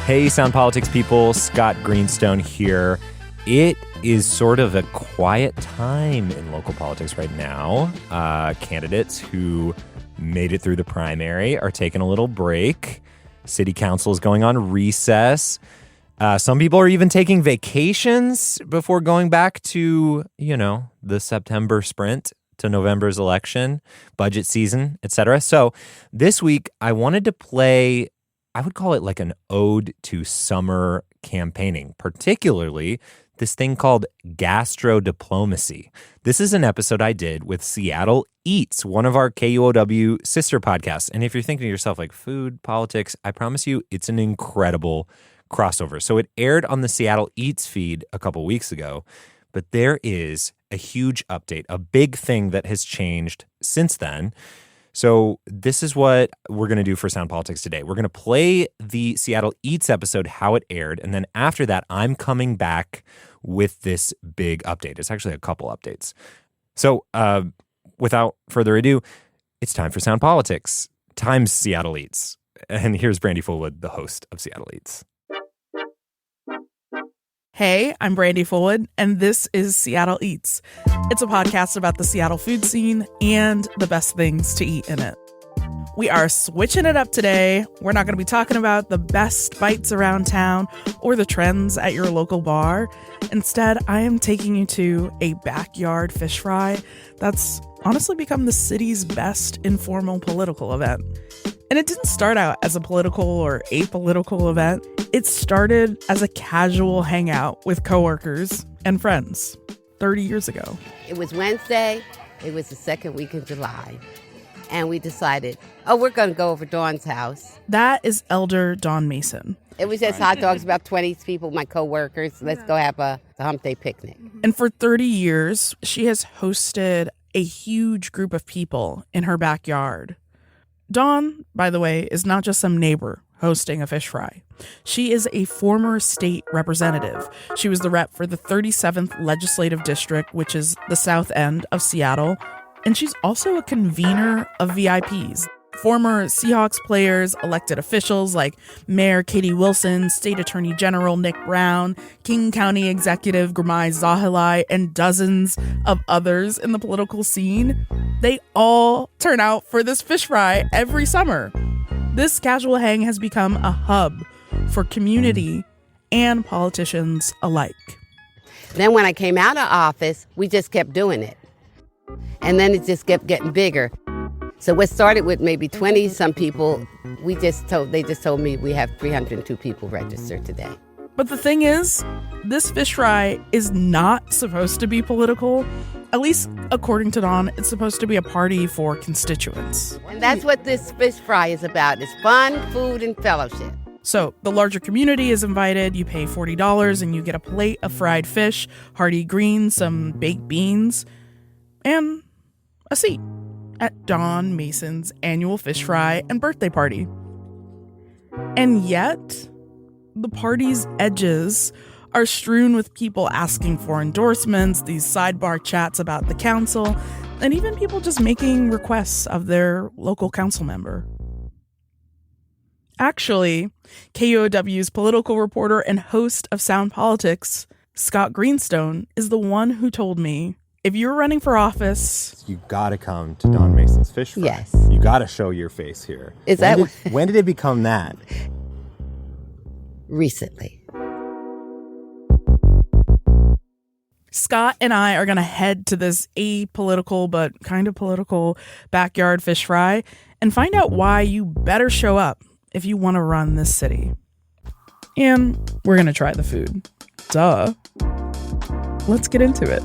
Hey, Sound Politics people, Scott Greenstone here. It is sort of a quiet time in local politics right now. Candidates who made it through the primary are taking a little break. City council is going on recess. Some people are even taking vacations before going back to, the September sprint to November's election, budget season, etc. So this week I wanted to play, I would call it like an ode to summer campaigning, particularly this thing called gastro diplomacy. This is an episode I did with Seattle Eats, one of our KUOW sister podcasts. And if you're thinking to yourself like food, politics, I promise you it's an incredible crossover. So it aired on the Seattle Eats feed a couple weeks ago, but there is a huge update, a big thing that has changed since then. So this is what we're going to do for Sound Politics today. We're going to play the Seattle Eats episode, how it aired, and then after that, I'm coming back with this big update. It's actually a couple updates. So without further ado, it's time for Sound Politics times Seattle Eats. And here's Brandi Fullwood, the host of Seattle Eats. Hey, I'm Brandi Fullwood, and this is Seattle Eats. It's a podcast about the Seattle food scene and the best things to eat in it. We are switching it up today. We're not going to be talking about the best bites around town or the trends at your local bar. Instead, I am taking you to a backyard fish fry that's honestly become the city's best informal political event. And it didn't start out as a political or apolitical event. It started as a casual hangout with coworkers and friends 30 years ago. It was Wednesday. It was the second week of July. And we decided, we're going to go over Dawn's house. That is Elder Dawn Mason. It was just hot dogs, about 20 people, my coworkers. Let's go have a hump day picnic. And for 30 years, she has hosted a huge group of people in her backyard. Dawn, by the way, is not just some neighbor hosting a fish fry. She is a former state representative. She was the rep for the 37th Legislative District, which is the south end of Seattle. And she's also a convener of VIPs. Former Seahawks players, elected officials like Mayor Katie Wilson, State Attorney General Nick Brown, King County Executive Gurmai Zahilai, and dozens of others in the political scene. They all turn out for this fish fry every summer. This casual hang has become a hub for community and politicians alike. Then when I came out of office, we just kept doing it. And then it just kept getting bigger. So what started with maybe 20 some people, they just told me we have 302 people registered today. But the thing is, this fish fry is not supposed to be political. At least according to Dawn, it's supposed to be a party for constituents. And that's what this fish fry is about. It's fun, food, and fellowship. So the larger community is invited. You pay $40 and you get a plate of fried fish, hearty greens, some baked beans, and a seat at Dawn Mason's annual fish fry and birthday party. And yet, the party's edges are strewn with people asking for endorsements, these sidebar chats about the council, and even people just making requests of their local council member. Actually, KUOW's political reporter and host of Sound Politics, Scott Greenstone, is the one who told me, if you're running for office, You got to come to Dawn Mason's fish fry. Yes. You got to show your face here. When did it become that? Recently. Scott and I are going to head to this apolitical but kind of political backyard fish fry and find out why you better show up if you want to run this city. And we're going to try the food. Duh. Let's get into it.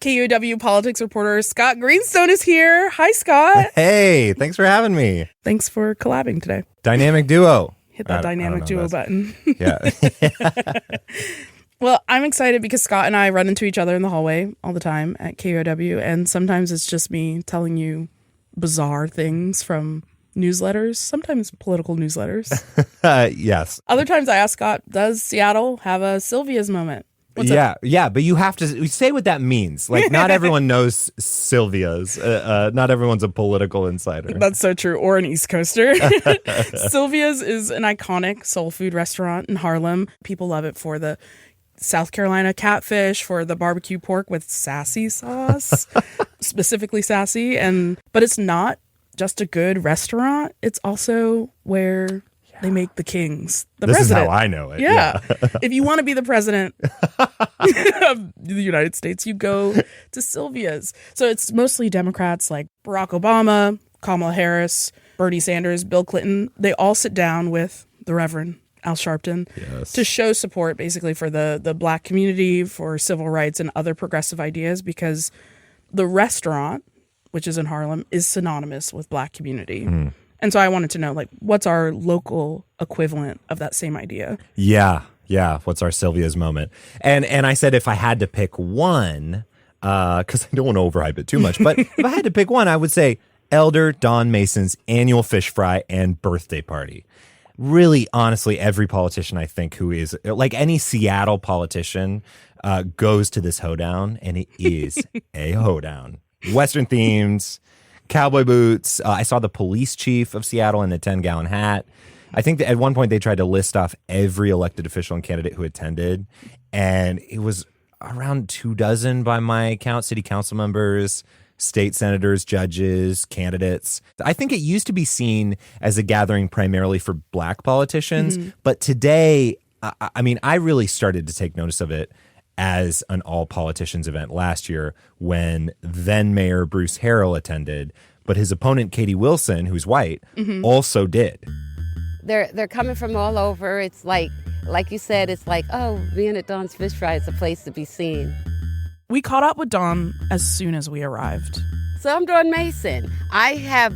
KUOW politics reporter Scott Greenstone is here. Hi, Scott. Hey, thanks for having me. Thanks for collabing today. Dynamic duo. Hit that dynamic duo button. Yeah. Well, I'm excited because Scott and I run into each other in the hallway all the time at KUOW, and sometimes it's just me telling you bizarre things from newsletters, sometimes political newsletters. Yes. Other times I ask Scott, does Seattle have a Sylvia's moment? What's up? Yeah, but you have to say what that means. Like, not everyone knows Sylvia's. Not everyone's a political insider. That's so true. Or an East Coaster. Sylvia's is an iconic soul food restaurant in Harlem. People love it for the South Carolina catfish, for the barbecue pork with sassy sauce, specifically sassy. But it's not just a good restaurant. It's also where they make the kings. This is how I know it. Yeah. If you want to be the president of the United States, you go to Sylvia's. So it's mostly Democrats like Barack Obama, Kamala Harris, Bernie Sanders, Bill Clinton. They all sit down with the Reverend Al Sharpton to show support basically for the Black community, for civil rights and other progressive ideas, because the restaurant, which is in Harlem, is synonymous with Black community. And so I wanted to know, like, what's our local equivalent of that same idea? Yeah. What's our Sylvia's moment? And I said if I had to pick one, because I don't want to overhype it too much, but if I had to pick one, I would say Elder Don Mason's annual fish fry and birthday party. Really, honestly, every politician I think who is, like any Seattle politician, goes to this hoedown, and it is a hoedown. Western themes, cowboy boots. I saw the police chief of Seattle in a 10-gallon hat. I think that at one point they tried to list off every elected official and candidate who attended, and it was around 24 by my count, city council members, state senators, judges, candidates. I think it used to be seen as a gathering primarily for Black politicians, but today, I really started to take notice of it as an all-politicians event last year when then-Mayor Bruce Harrell attended, but his opponent, Katie Wilson, who's white, also did. They're coming from all over. It's like you said, it's like, oh, being at Dawn's Fish Fry is a place to be seen. We caught up with Dawn as soon as we arrived. So I'm Dawn Mason. I have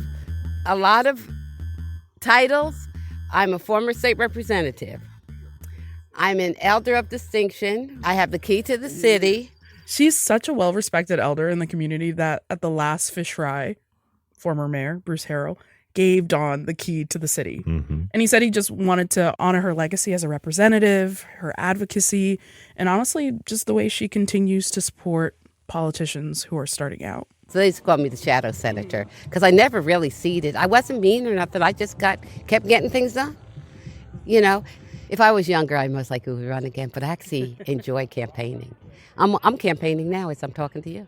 a lot of titles. I'm a former state representative. I'm an elder of distinction. I have the key to the city. She's such a well-respected elder in the community that at the last fish fry, former mayor Bruce Harrell gave Dawn the key to the city. And he said he just wanted to honor her legacy as a representative, her advocacy, and honestly, just the way she continues to support politicians who are starting out. So they used to call me the shadow senator because I never really ceded. I wasn't mean or nothing. I just kept getting things done. You know, if I was younger, I most likely would run again, but I actually enjoy campaigning. I'm campaigning now as I'm talking to you.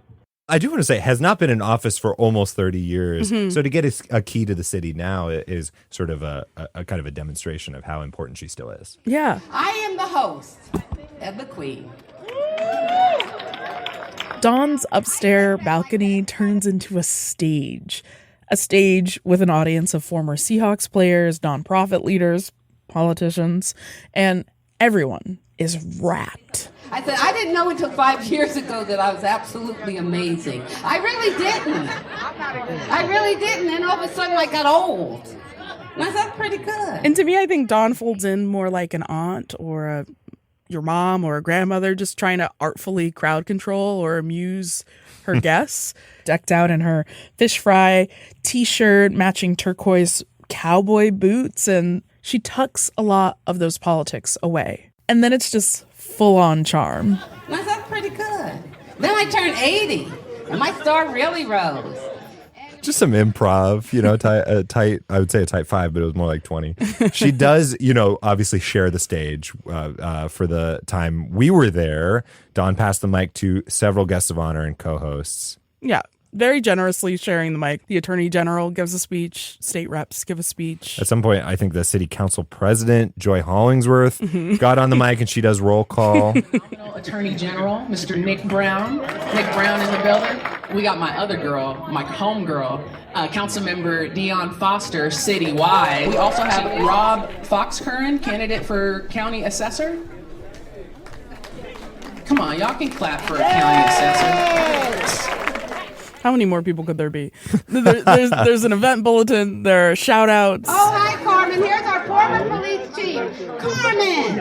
I do want to say, has not been in office for almost 30 years. So to get a key to the city now is sort of a kind of a demonstration of how important she still is. Yeah. I am the host of the Queen. Dawn's upstairs balcony turns into a stage with an audience of former Seahawks players, nonprofit leaders, politicians, and everyone is wrapped. I said, I didn't know until 5 years ago that I was absolutely amazing. I really didn't. And all of a sudden I got old. And I said, that's pretty good. And to me, I think Dawn folds in more like an aunt or your mom or a grandmother, just trying to artfully crowd control or amuse her guests. Decked out in her fish fry t-shirt, matching turquoise cowboy boots, and she tucks a lot of those politics away. And then it's just full-on charm. That's pretty good. Then I turned 80, and my star really rose. Just some improv, tight, I would say a tight 5, but it was more like 20. She does, obviously share the stage for the time we were there. Dawn passed the mic to several guests of honor and co-hosts. Yeah. Very generously sharing the mic. The attorney general gives a speech. State reps give a speech. At some point, I think the city council president, Joy Hollingsworth, got on the mic and she does roll call. Attorney General, Mr. Nick Brown. Nick Brown in the building. We got my other girl, my home girl, Councilmember Dion Foster, citywide. We also have Rob Foxcurran, candidate for county assessor. Come on, y'all can clap for a county assessor. How many more people could there be? There's an event bulletin. There are shout outs. Oh, hi, Carmen. Here's our former police chief. Carmen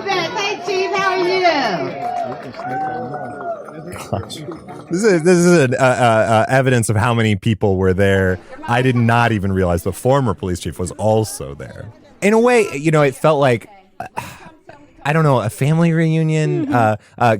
Beth. Hey, Chief, how are you? gosh. This is an, evidence of how many people were there. I did not even realize the former police chief was also there. In a way, it felt like, I don't know, a family reunion.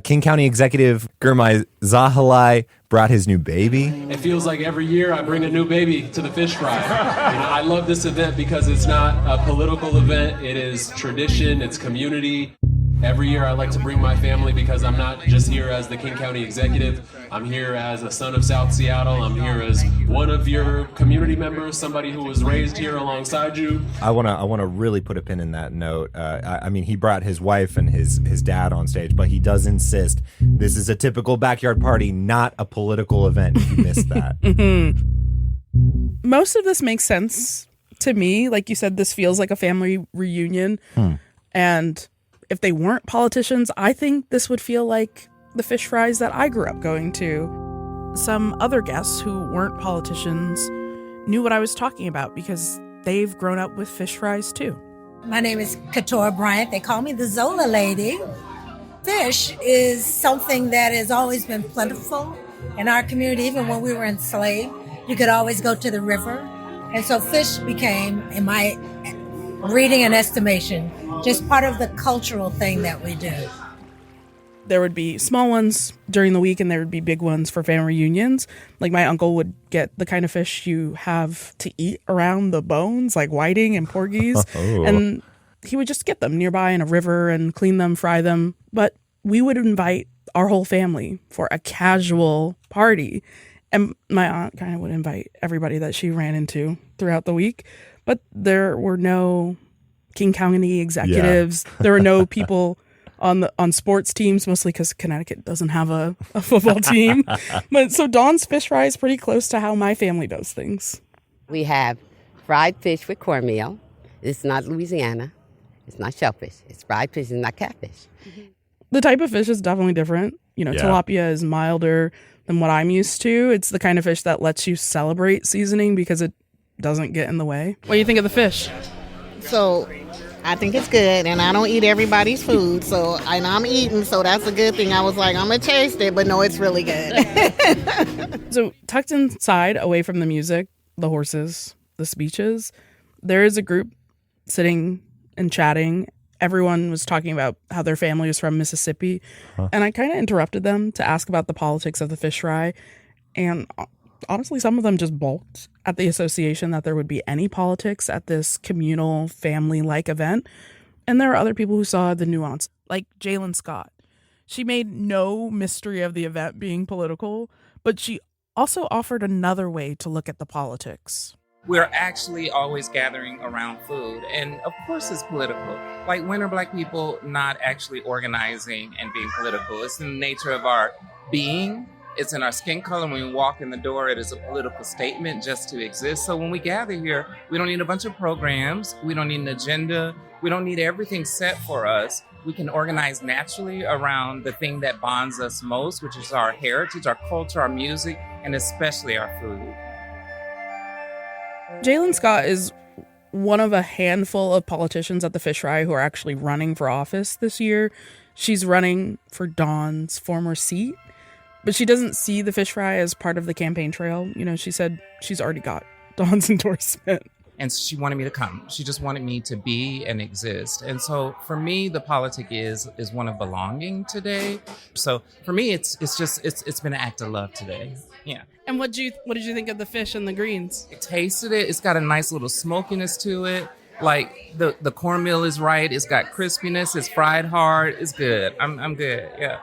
King County Executive Gurmai Zahalai brought his new baby. It feels like every year I bring a new baby to the fish fry. I love this event because it's not a political event. It is tradition. It's community. Every year I like to bring my family because I'm not just here as the King County Executive. I'm here as a son of South Seattle. I'm here as one of your community members, somebody who was raised here alongside you. I wanna really put a pin in that note. I mean, he brought his wife and his dad on stage, but he does insist this is a typical backyard party, not a political event. If you missed that. Most of this makes sense to me. Like you said, this feels like a family reunion. And if they weren't politicians, I think this would feel like the fish fries that I grew up going to. Some other guests who weren't politicians knew what I was talking about because they've grown up with fish fries too. My name is Katora Bryant. They call me the Zola Lady. Fish is something that has always been plentiful in our community. Even when we were enslaved, you could always go to the river. And so fish became, in my reading and estimation, just part of the cultural thing that we do. There would be small ones during the week and there would be big ones for family reunions. Like my uncle would get the kind of fish you have to eat around the bones, like whiting and porgies. And he would just get them nearby in a river and clean them, fry them. But we would invite our whole family for a casual party. And my aunt kind of would invite everybody that she ran into throughout the week. But there were no King County executives. Yeah. There were no people on sports teams, mostly because Connecticut doesn't have a football team. But so Dawn's fish fry is pretty close to how my family does things. We have fried fish with cornmeal. It's not Louisiana. It's not shellfish. It's fried fish. It's not catfish. The type of fish is definitely different. Tilapia is milder than what I'm used to. It's the kind of fish that lets you celebrate seasoning because it doesn't get in the way. What do you think of the fish? So I think it's good, and I don't eat everybody's food, and I'm eating, so that's a good thing. I was like, I'm going to taste it, but no, it's really good. So tucked inside, away from the music, the horses, the speeches, there is a group sitting and chatting. Everyone was talking about how their family was from Mississippi, and I kind of interrupted them to ask about the politics of the fish fry, and honestly, some of them just balked at the association that there would be any politics at this communal, family-like event. And there are other people who saw the nuance, like Jalen Scott. She made no mystery of the event being political, but she also offered another way to look at the politics. We're actually always gathering around food, and of course it's political. Like, when are Black people not actually organizing and being political? It's in the nature of our being. It's in our skin color. When we walk in the door, it is a political statement just to exist. So when we gather here, we don't need a bunch of programs. We don't need an agenda. We don't need everything set for us. We can organize naturally around the thing that bonds us most, which is our heritage, our culture, our music, and especially our food. Jalen Scott is one of a handful of politicians at the Fish Fry who are actually running for office this year. She's running for Dawn's former seat. But she doesn't see the fish fry as part of the campaign trail. She said she's already got Dawn's endorsement. And she wanted me to come. She just wanted me to be and exist. And so for me, the politic is one of belonging today. So for me, it's been an act of love today. Yeah. And what did you think of the fish and the greens? I tasted it. It's got a nice little smokiness to it. Like the cornmeal is right. It's got crispiness. It's fried hard. It's good. I'm good. Yeah.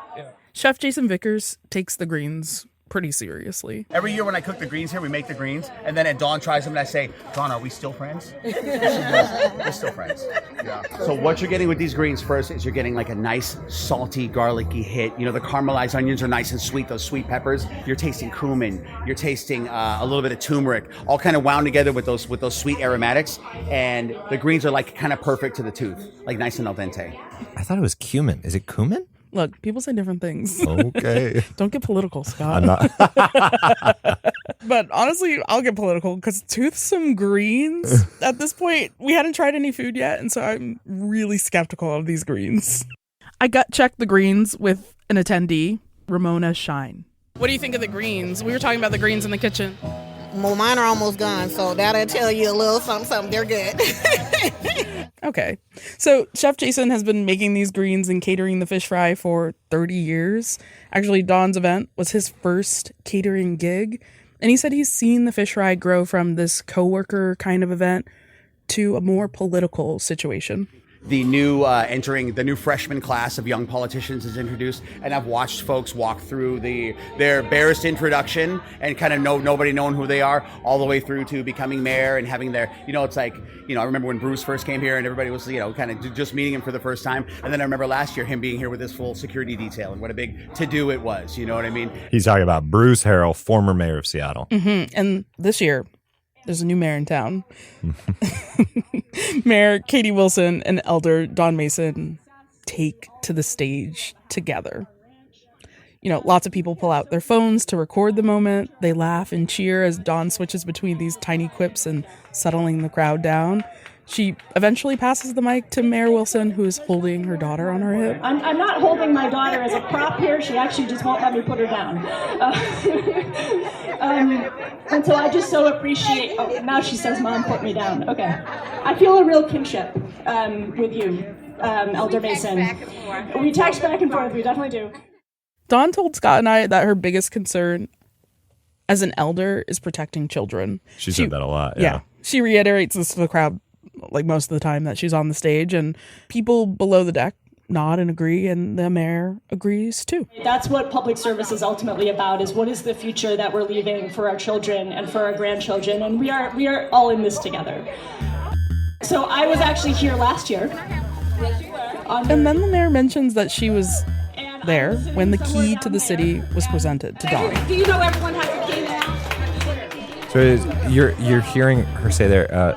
Chef Jason Vickers takes the greens pretty seriously. Every year when I cook the greens here, we make the greens, and then at Dawn tries them, and I say, Dawn, are we still friends? She goes, we're still friends. Yeah. So what you're getting with these greens first is you're getting like a nice salty, garlicky hit. The caramelized onions are nice and sweet, those sweet peppers. You're tasting cumin. You're tasting a little bit of turmeric, all kind of wound together with those sweet aromatics. And the greens are like kind of perfect to the tooth, like nice and al dente. I thought it was cumin. Is it cumin? Look, people say different things. Okay. Don't get political, Scott. I'm not. But honestly, I'll get political because toothsome greens, at this point, we hadn't tried any food yet. And so I'm really skeptical of these greens. I gut checked the greens with an attendee, Ramona Shine. What do you think of the greens? We were talking about the greens in the kitchen. Well, mine are almost gone, so that'll tell you a little something. They're good. Okay. So Chef Jason has been making these greens and catering the fish fry for 30 years. Actually, Don's event was his first catering gig. And he said he's seen the fish fry grow from this coworker kind of event to a more political situation. The new the new freshman class of young politicians is introduced, and I've watched folks walk through their barest introduction and kind of nobody knowing who they are, all the way through to becoming mayor and having their, it's like, I remember when Bruce first came here and everybody was, kind of just meeting him for the first time. And then I remember last year him being here with his full security detail and what a big to-do it was, you know what I mean? He's talking about Bruce Harrell, former mayor of Seattle. Mm-hmm. And this year, there's a new mayor in town. Mayor Katie Wilson and Elder Don Mason take to the stage together. Lots of people pull out their phones to record the moment. They laugh and cheer as Don switches between these tiny quips and settling the crowd down. She eventually passes the mic to Mayor Wilson, who is holding her daughter on her hip. I'm not holding my daughter as a prop here. She actually just won't let me put her down. And so I just so appreciate... Oh, now she says, Mom, put me down. Okay. I feel a real kinship with you, Elder Mason. We text back and forth. We definitely do. Dawn told Scott and I that her biggest concern as an elder is protecting children. She said that a lot. Yeah. She reiterates this to the crowd like most of the time that she's on the stage, and people below the deck nod and agree, and the mayor agrees too. That's what public service is ultimately about, is what is the future that we're leaving for our children and for our grandchildren, and we are all in this together. So I was actually here last year. And then the mayor mentions that she was there when the key to the city was presented to Dawn. Do you know everyone has a key now? So you're hearing her say there,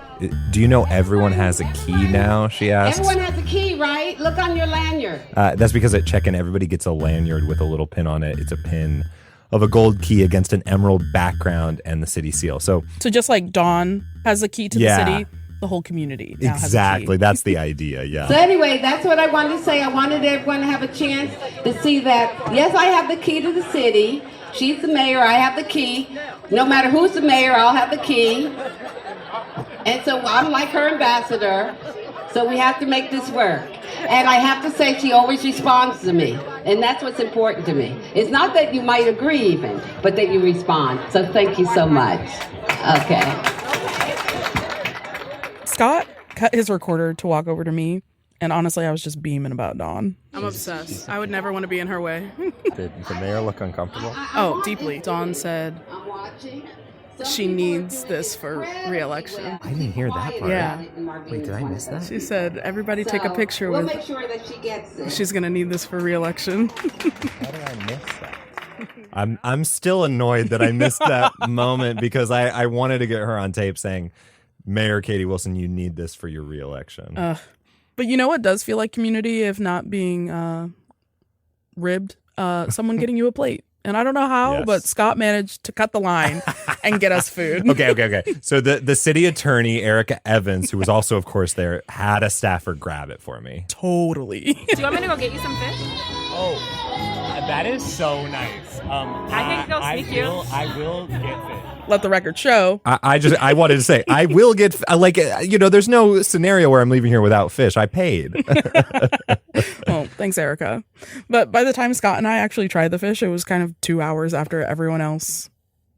do you know everyone has a key now, she asks? Everyone has a key, right? Look on your lanyard. That's because at check-in, everybody gets a lanyard with a little pin on it. It's a pin of a gold key against an emerald background and the city seal. So just like Dawn has a key to the city, the whole community now exactly. has a key. That's the idea, yeah. So anyway, that's what I wanted to say. I wanted everyone to have a chance to see that, yes, I have the key to the city. She's the mayor, I have the key. No matter who's the mayor, I'll have the key. And so I'm like her ambassador. So we have to make this work. And I have to say, she always responds to me. And that's what's important to me. It's not that you might agree even, but that you respond. So thank you so much. Okay. Scott cut his recorder to walk over to me. And honestly, I was just beaming about Dawn. I'm obsessed. I would never want to be in her way. Did the mayor look uncomfortable? Oh, deeply. Dawn said she needs this for re-election. I didn't hear that part. Yeah. Wait, did I miss that? She said, everybody take a picture with... We'll make sure that she gets it. She's going to need this for re-election. How did I miss that? I'm still annoyed that I missed that moment because I wanted to get her on tape saying, Mayor Katie Wilson, you need this for your re-election. But you know what does feel like community, if not being ribbed? Someone getting you a plate. And I don't know how, but Scott managed to cut the line and get us food. Okay. So the city attorney, Erica Evans, who was also, of course, there, had a staffer grab it for me. Totally. Do you want me to go get you some fish? Oh, that is so nice. I can go sneak you. I will get fish. Let the record show. I wanted to say, I will get, there's no scenario where I'm leaving here without fish. I paid. Well, thanks, Erica. But by the time Scott and I actually tried the fish, it was kind of 2 hours after everyone else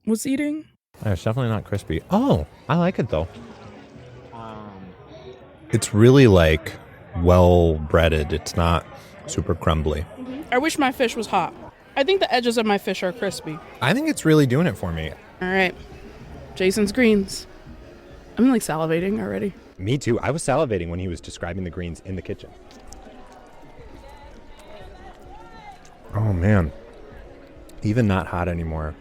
was eating. It's definitely not crispy. Oh, I like it, though. It's really, well-breaded. It's not super crumbly. I wish my fish was hot. I think the edges of my fish are crispy. I think it's really doing it for me. All right. Jason's greens. I'm salivating already. Me too. I was salivating when he was describing the greens in the kitchen. Oh, man. Even not hot anymore.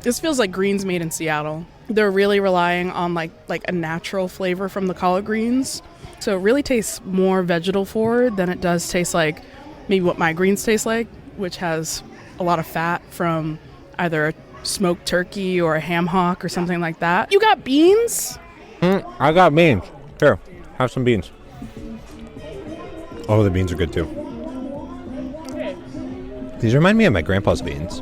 This feels like greens made in Seattle. They're really relying on like a natural flavor from the collard greens. So it really tastes more vegetal forward than it does taste like maybe what my greens taste like, which has a lot of fat from either a smoked turkey or a ham hock or something like that. You got beans? I got beans. Here, have some beans. Oh, the beans are good too. These remind me of my grandpa's beans.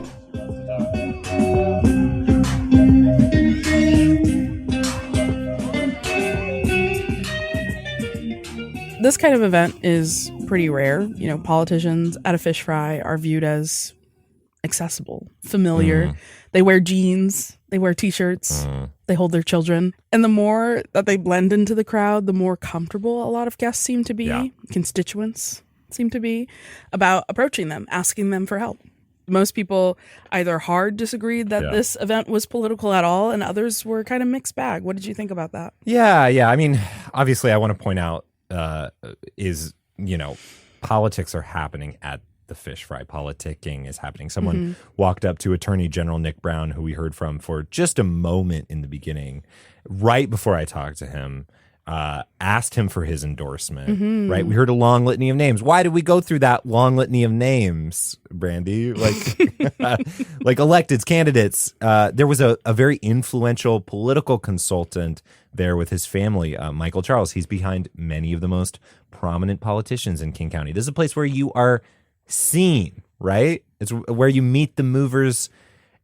This kind of event is pretty rare. You know, politicians at a fish fry are viewed as accessible, familiar. They wear jeans, they wear t-shirts, they hold their children. And the more that they blend into the crowd, the more comfortable a lot of guests seem to be, constituents seem to be, about approaching them, asking them for help. Most people either hard disagreed that this event was political at all, and others were kind of mixed bag. What did you think about that? Yeah. I mean, obviously, I want to point out politics are happening at the fish fry. Politicking is happening. Someone walked up to Attorney General Nick Brown, who we heard from for just a moment in the beginning, right before I talked to him, asked him for his endorsement, right? We heard a long litany of names. Why did we go through that long litany of names, Brandi? Like electeds, candidates. There was a very influential political consultant there with his family, Michael Charles. He's behind many of the most prominent politicians in King County. This is a place where you are seen, right? It's where you meet the movers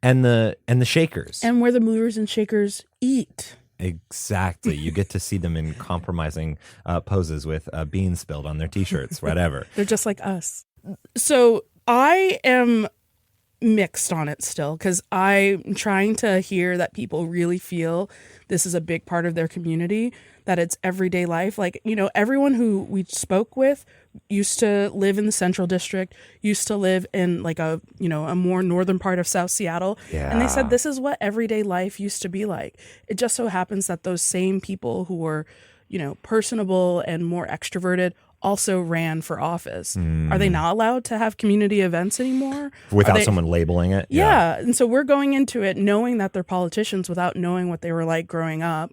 and the shakers. And where the movers and shakers eat. Exactly. You get to see them in compromising poses with beans spilled on their T-shirts, whatever. They're just like us. So I am mixed on it still, because I'm trying to hear that people really feel this is a big part of their community, that it's everyday life. Like, you know, everyone who we spoke with used to live in the Central District, used to live in like a more northern part of South Seattle. Yeah. And they said this is what everyday life used to be like. It just so happens that those same people who were, personable and more extroverted also ran for office. Are they not allowed to have community events anymore? Without someone labeling it? Yeah. And so we're going into it knowing that they're politicians without knowing what they were like growing up,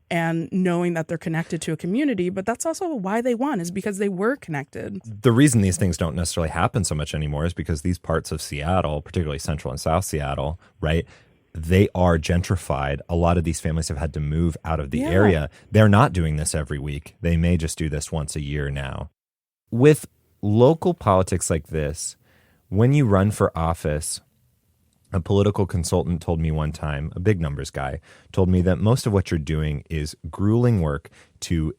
and knowing that they're connected to a community. But that's also why they won, is because they were connected. The reason these things don't necessarily happen so much anymore is because these parts of Seattle, particularly Central and South Seattle, right, they are gentrified. A lot of these families have had to move out of the area. They're not doing this every week. They may just do this once a year now. With local politics like this, when you run for office, a political consultant told me one time, a big numbers guy, told me that most of what you're doing is grueling work to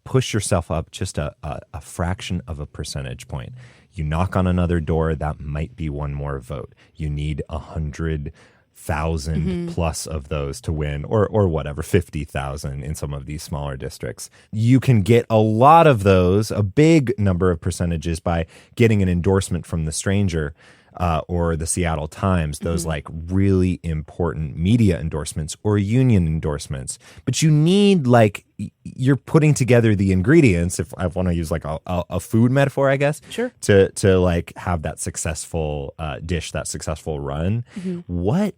push yourself up just a fraction of a percentage point. You knock on another door, that might be one more vote. You need 100,000 plus of those to win, or whatever, 50,000 in some of these smaller districts. You can get a lot of those, a big number of percentages, by getting an endorsement from the stranger. Or the Seattle Times, those like really important media endorsements or union endorsements. But you need, like, you're putting together the ingredients, if I want to use like a food metaphor, I guess, to like have that successful dish, that successful run. Where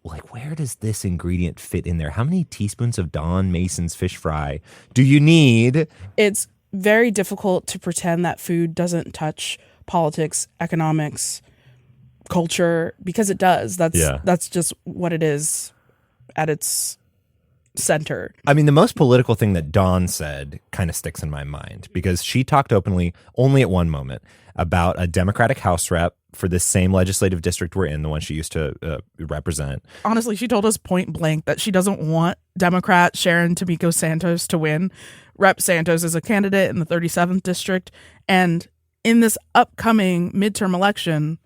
does this ingredient fit in there? How many teaspoons of Don Mason's fish fry do you need? It's very difficult to pretend that food doesn't touch politics, economics, culture, because it does. That's just what it is at its center. I mean, the most political thing that Dawn said kind of sticks in my mind, because she talked openly, only at one moment, about a Democratic House rep for this same legislative district we're in, the one she used to represent. Honestly, she told us point blank that she doesn't want Democrat Sharon Tomiko Santos to win. Rep Santos is a candidate in the 37th district, and in this upcoming midterm election,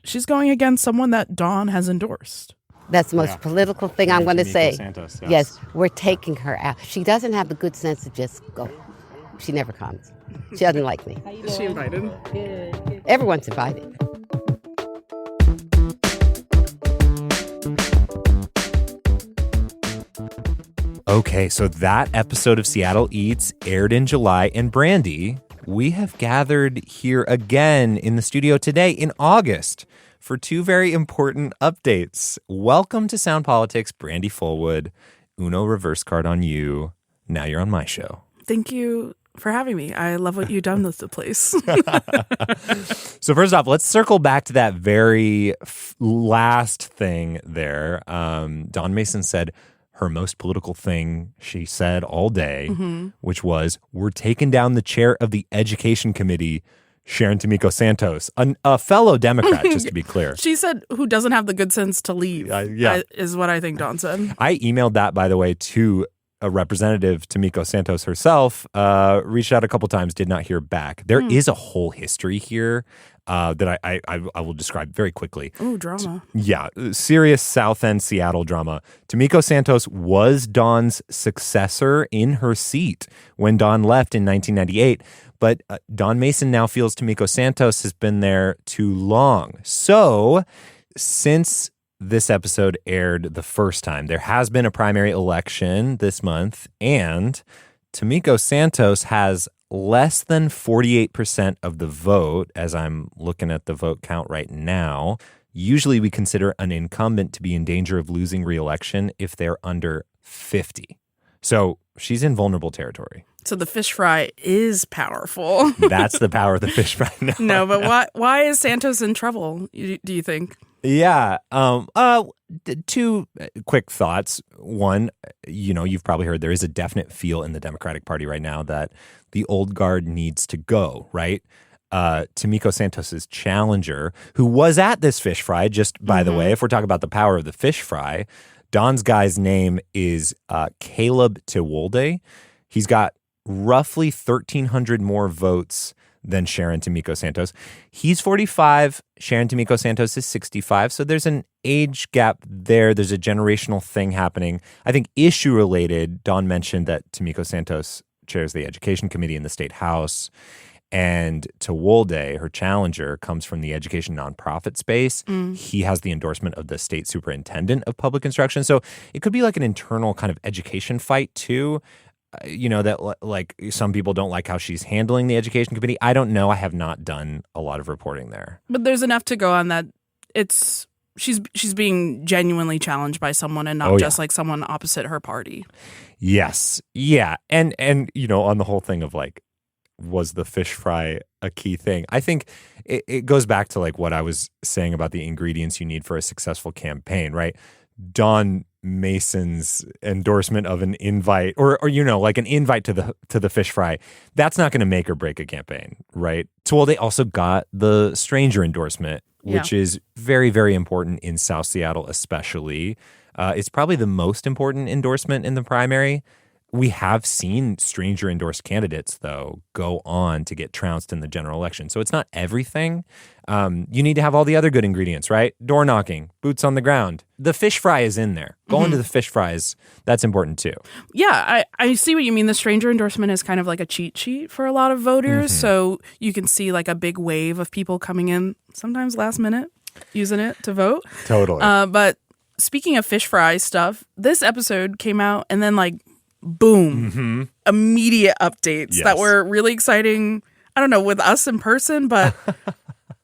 she's going against someone that Dawn has endorsed. That's the most political thing I'm going to say. Santos, yes, we're taking her out. She doesn't have the good sense to just go. She never comes. She doesn't like me. Is she invited? Everyone's invited. Okay, so that episode of Seattle Eats aired in July, and Brandi, we have gathered here again in the studio today in August for two very important updates. Welcome to Sound Politics, Brandi Fullwood. Uno reverse card on you. Now you're on my show. Thank you for having me. I love what you've done with the place. So first off, let's circle back to that very last thing there. Dawn Mason said her most political thing she said all day, which was, we're taking down the chair of the education committee Sharon Tomiko Santos, a fellow Democrat, just to be clear. She said, who doesn't have the good sense to leave, is what I think Dawn said. I emailed that, by the way, to a representative, Tomiko Santos herself, reached out a couple times, did not hear back. There is a whole history here that I will describe very quickly. Oh, drama. Serious South End Seattle drama. Tomiko Santos was Dawn's successor in her seat when Dawn left in 1998. But Dawn Mason now feels Tomiko Santos has been there too long. So since this episode aired the first time, there has been a primary election this month, and Tomiko Santos has less than 48% of the vote, as I'm looking at the vote count right now. Usually we consider an incumbent to be in danger of losing re-election if they're under 50. So she's in vulnerable territory. So the fish fry is powerful. That's the power of the fish fry. No, but why is Santos in trouble, do you think? Yeah. Two quick thoughts. One, you've probably heard there is a definite feel in the Democratic Party right now that the old guard needs to go, right? Tomiko Santos's challenger, who was at this fish fry, just by the way, if we're talking about the power of the fish fry, Dawn's guy's name is Caleb Tewolde. He's got roughly 1,300 more votes than Sharon Tomiko Santos. He's 45. Sharon Tomiko Santos is 65. So there's an age gap there. There's a generational thing happening. I think issue related, Dawn mentioned that Tomiko Santos chairs the Education Committee in the State House. And Tewolde, her challenger, comes from the education nonprofit space. He has the endorsement of the state superintendent of public instruction. So it could be like an internal kind of education fight too. That like some people don't like how she's handling the education committee. I don't know. I have not done a lot of reporting there. But there's enough to go on that she's being genuinely challenged by someone and not just like someone opposite her party. Yes. Yeah. And on the whole thing of like, was the fish fry a key thing? I think it goes back to like what I was saying about the ingredients you need for a successful campaign, right? Dawn Mason's endorsement of an invite or like an invite to the fish fry, that's not going to make or break a campaign, right? So they also got the stranger endorsement, which is very, very important in South Seattle especially. It's probably the most important endorsement in the primary. We have seen stranger endorsed candidates, though, go on to get trounced in the general election. So it's not everything. You need to have all the other good ingredients, right? Door knocking, boots on the ground. The fish fry is in there. Going to the fish fries, that's important too. Yeah, I see what you mean. The stranger endorsement is kind of like a cheat sheet for a lot of voters. So you can see like a big wave of people coming in, sometimes last minute, using it to vote. Totally. But speaking of fish fry stuff, this episode came out and then like, boom, immediate updates that were really exciting. I don't know, with us in person, but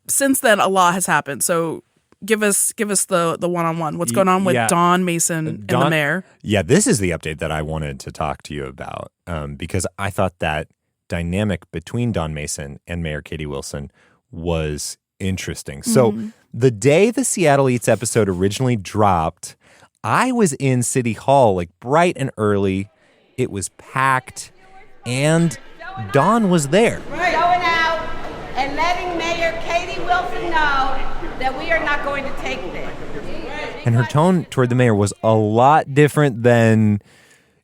since then a lot has happened. So give us the one-on-one. What's going on with Dawn Mason and the mayor? Yeah, this is the update that I wanted to talk to you about because I thought that dynamic between Dawn Mason and Mayor Katie Wilson was interesting. So the day the Seattle Eats episode originally dropped, I was in City Hall like bright and early. It was packed, and Dawn was there. Going out and letting Mayor Katie Wilson know that we are not going to take this. And her tone toward the mayor was a lot different than,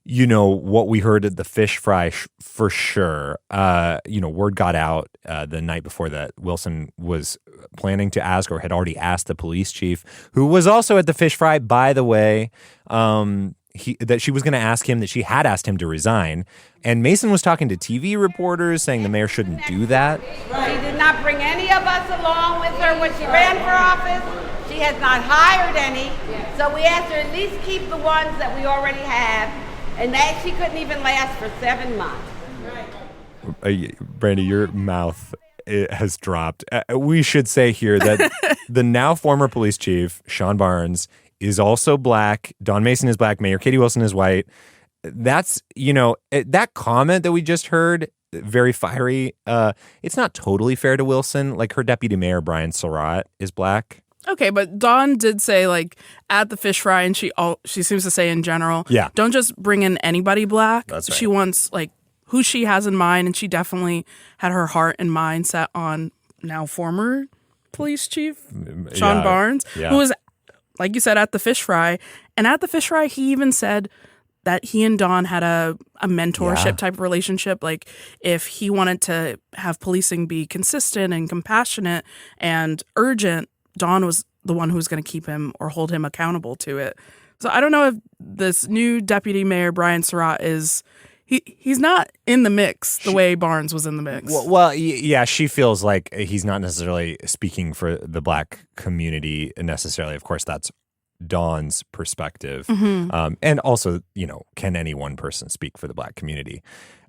what we heard at the fish fry for sure. Word got out the night before that Wilson was planning to ask or had already asked the police chief, who was also at the fish fry, by the way, that she was going to ask him, that she had asked him to resign. And Mason was talking to TV reporters saying the mayor shouldn't do that. She did not bring any of us along with her when she ran for office. She has not hired any. So we asked her at least keep the ones that we already have. And that she couldn't even last for 7 months. Brandi, your mouth has dropped. We should say here that the now former police chief, Sean Barnes, is also black. Dawn Mason is black. Mayor Katie Wilson is white. That's, that comment that we just heard, very fiery. It's not totally fair to Wilson. Like her deputy mayor, Brian Surratt, is black. Okay, but Dawn did say, like, at the fish fry, and she seems to say in general, don't just bring in anybody black. That's right. She wants, like, who she has in mind, and she definitely had her heart and mind set on now former police chief Sean Barnes, who was, like you said, at the fish fry. And at the fish fry, he even said that he and Dawn had a mentorship type of relationship. Like, if he wanted to have policing be consistent and compassionate and urgent, Dawn was the one who was going to keep him or hold him accountable to it. So I don't know if this new deputy mayor, Brian Surratt, he's not in the mix the way Barnes was in the mix. Well, yeah, she feels like he's not necessarily speaking for the Black community necessarily. Of course, that's Dawn's perspective. Mm-hmm. And also, can any one person speak for the Black community?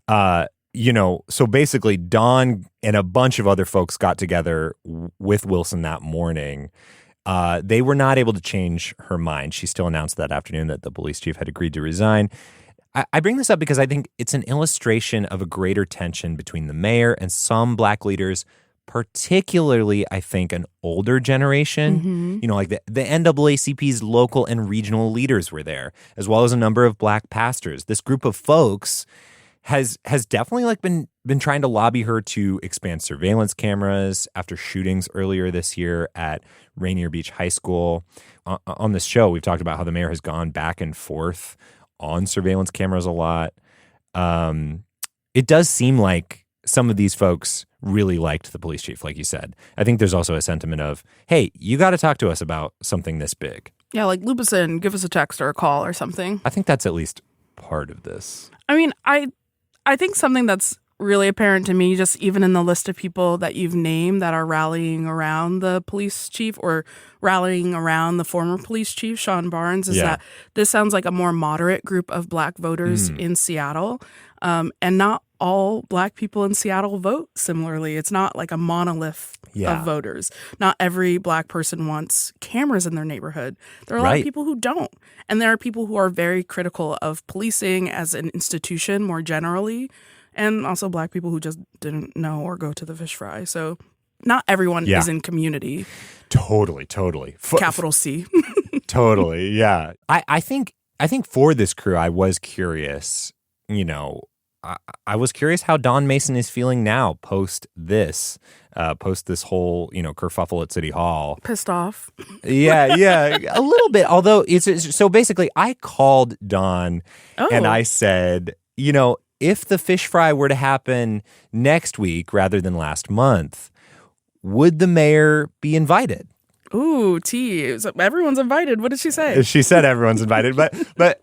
So basically Dawn and a bunch of other folks got together with Wilson that morning. They were not able to change her mind. She still announced that afternoon that the police chief had agreed to resign. I bring this up because I think it's an illustration of a greater tension between the mayor and some Black leaders, particularly, I think, an older generation. Mm-hmm. Like the NAACP's local and regional leaders were there, as well as a number of Black pastors. This group of folks has definitely been trying to lobby her to expand surveillance cameras after shootings earlier this year at Rainier Beach High School. On this show, we've talked about how the mayor has gone back and forth on surveillance cameras a lot. It does seem like some of these folks really liked the police chief, like you said. I think there's also a sentiment of, hey, you got to talk to us about something this big. Yeah, like loop us in, give us a text or a call or something. I think that's at least part of this. I mean, I think something that's really apparent to me, just even in the list of people that you've named that are rallying around the police chief or rallying around the former police chief, Sean Barnes, is that this sounds like a more moderate group of Black voters in Seattle. And not all Black people in Seattle vote similarly. It's not like a monolith of voters. Not every Black person wants cameras in their neighborhood. There are a lot of people who don't. And there are people who are very critical of policing as an institution more generally. And also Black people who just didn't know or go to the fish fry. So not everyone is in community. Totally. Capital C. Totally, yeah. I think for this crew, I was curious, I was curious how Dawn Mason is feeling now post this whole, kerfuffle at City Hall. Pissed off. Yeah, a little bit. Although it's so basically I called Dawn and I said, if the fish fry were to happen next week rather than last month, would the mayor be invited? Ooh, everyone's invited. What did she say? She said everyone's invited, but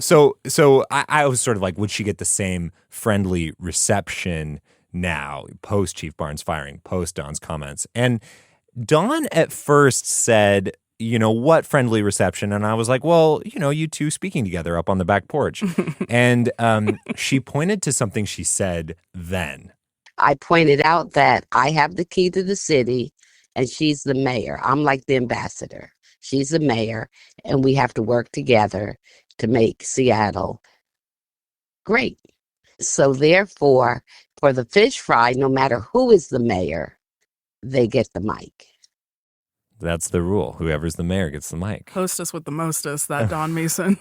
so I was sort of like, would she get the same friendly reception now, post Chief Barnes firing, post Dawn's comments? And Dawn at first said, what friendly reception? And I was like, well, you two speaking together up on the back porch. And she pointed to something she said then. I pointed out that I have the key to the city and she's the mayor. I'm like the ambassador. She's the mayor, and we have to work together to make Seattle great. So therefore, for the fish fry, no matter who is the mayor, they get the mic. That's the rule. Whoever's the mayor gets the mic. Hostess with the mostest, that Dawn Mason.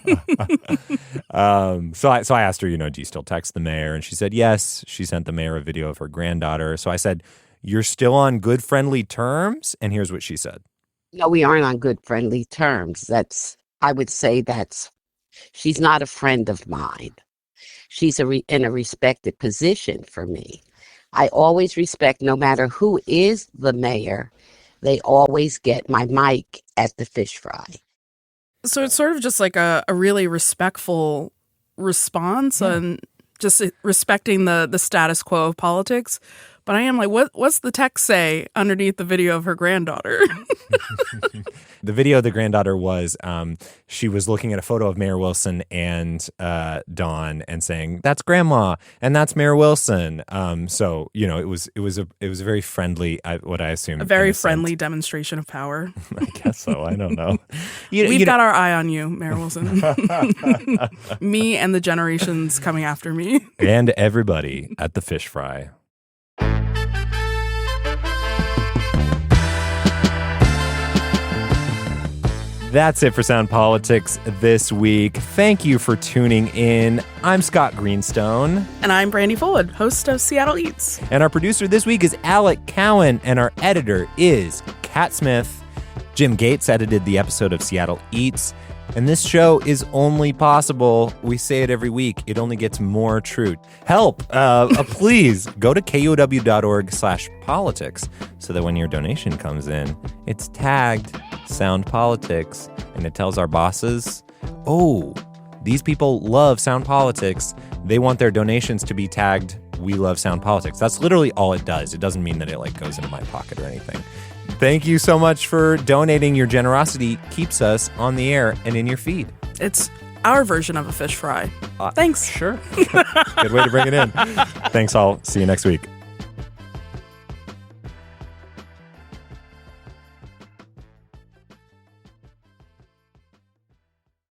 So I asked her, do you still text the mayor? And she said yes. She sent the mayor a video of her granddaughter. So I said, you're still on good, friendly terms? And here's what she said. No, we aren't on good, friendly terms. I would say she's not a friend of mine. She's in a respected position for me. I always respect, no matter who is the mayor, they always get my mic at the fish fry. So it's sort of just like a really respectful response and just respecting the status quo of politics. But I am like, what's the text say underneath the video of her granddaughter? The video of the granddaughter was she was looking at a photo of Mayor Wilson and Dawn and saying, "That's Grandma and that's Mayor Wilson." So it was a very friendly, what I assume, a very friendly demonstration of power. I guess so. I don't know. We've got our eye on you, Mayor Wilson. Me and the generations coming after me, and everybody at the fish fry. That's it for Sound Politics this week. Thank you for tuning in. I'm Scott Greenstone. And I'm Brandi Fullwood, host of Seattle Eats. And our producer this week is Alec Cowan, and our editor is Kat Smith. Jim Gates edited the episode of Seattle Eats. And this show is only possible, we say it every week, it only gets more true. Help, please go to kuow.org/politics so that when your donation comes in, it's tagged Sound Politics, and it tells our bosses, oh, these people love Sound Politics. They want their donations to be tagged We Love Sound Politics. That's literally all it does. It doesn't mean that it goes into my pocket or anything. Thank you so much for donating. Your generosity keeps us on the air and in your feed. It's our version of a fish fry. Thanks. Sure. Good way to bring it in. Thanks all. See you next week.